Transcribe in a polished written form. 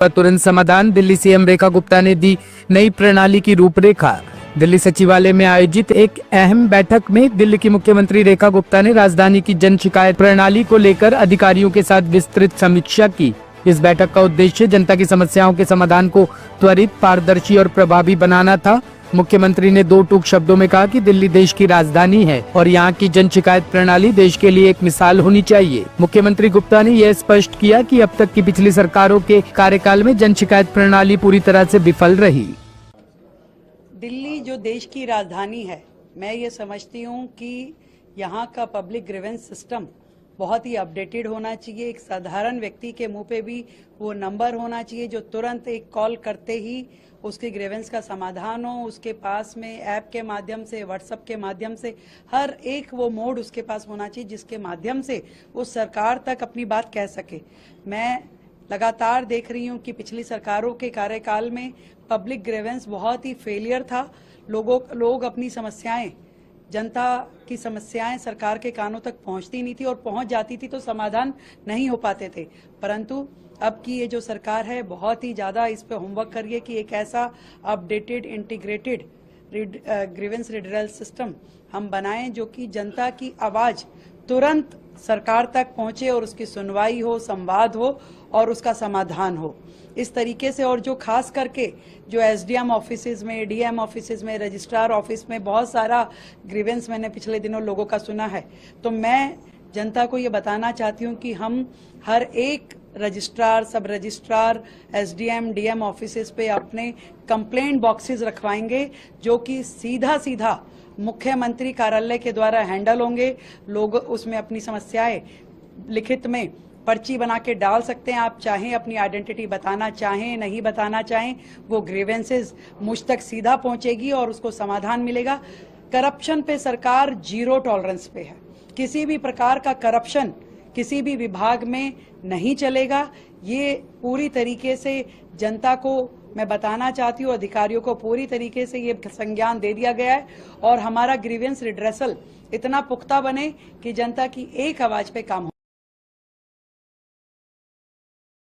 पर तुरंत समाधान। दिल्ली सीएम रेखा गुप्ता ने दी नई प्रणाली की रूपरेखा। दिल्ली सचिवालय में आयोजित एक अहम बैठक में दिल्ली की मुख्यमंत्री रेखा गुप्ता ने राजधानी की जन शिकायत प्रणाली को लेकर अधिकारियों के साथ विस्तृत समीक्षा की। इस बैठक का उद्देश्य जनता की समस्याओं के समाधान को त्वरित, पारदर्शी और प्रभावी बनाना था। मुख्यमंत्री ने दो टूक शब्दों में कहा कि दिल्ली देश की राजधानी है और यहाँ की जन शिकायत प्रणाली देश के लिए एक मिसाल होनी चाहिए। मुख्यमंत्री गुप्ता ने यह स्पष्ट किया कि अब तक की पिछली सरकारों के कार्यकाल में जन शिकायत प्रणाली पूरी तरह से विफल रही। दिल्ली जो देश की राजधानी है, मैं ये समझती हूँ कि यहाँ का पब्लिक ग्रीवेंस सिस्टम बहुत ही अपडेटेड होना चाहिए। एक साधारण व्यक्ति के मुंह पे भी वो नंबर होना चाहिए जो तुरंत एक कॉल करते ही उसके ग्रीवेंस का समाधान हो। उसके पास में ऐप के माध्यम से, व्हाट्सएप के माध्यम से, हर एक वो मोड उसके पास होना चाहिए जिसके माध्यम से वो सरकार तक अपनी बात कह सके। मैं लगातार देख रही हूँ कि पिछली सरकारों के कार्यकाल में पब्लिक ग्रीवेंस बहुत ही फेलियर था। लोग अपनी समस्याएं, जनता की समस्याएं सरकार के कानों तक पहुंचती नहीं थी और पहुंच जाती थी तो समाधान नहीं हो पाते थे। परंतु अब की ये जो सरकार है, बहुत ही ज्यादा इस पे होमवर्क करिए कि एक ऐसा updated, integrated grievance redressal system हम बनाएं जो कि जनता की आवाज तुरंत सरकार तक पहुंचे और उसकी सुनवाई हो, संवाद हो और उसका समाधान हो। इस तरीके से, और जो खास करके जो एसडीएम ऑफिसेज में, डीएम ऑफिसेज में, रजिस्ट्रार ऑफिस में बहुत सारा ग्रीवेंस मैंने पिछले दिनों लोगों का सुना है, तो मैं जनता को ये बताना चाहती हूँ कि हम हर एक रजिस्ट्रार, सब रजिस्ट्रार, एसडीएम, डीएम ऑफिसेज पे अपने कंप्लेंट बॉक्सेस रखवाएंगे जो कि सीधा सीधा मुख्यमंत्री कार्यालय के द्वारा हैंडल होंगे। लोग उसमें अपनी समस्याएं लिखित में पर्ची बना के डाल सकते हैं। आप चाहें अपनी आइडेंटिटी बताना चाहें, नहीं बताना चाहें, वो ग्रीवेंसेस मुझ तक सीधा पहुंचेगी और उसको समाधान मिलेगा। करप्शन पे सरकार जीरो टॉलरेंस पे है। किसी भी प्रकार का करप्शन किसी भी विभाग में नहीं चलेगा। ये पूरी तरीके से जनता को मैं बताना चाहती हूँ, अधिकारियों को पूरी तरीके से ये संज्ञान दे दिया गया है और हमारा ग्रीवेंस रिड्रेसल इतना पुख्ता बने कि जनता की एक आवाज पे काम हो।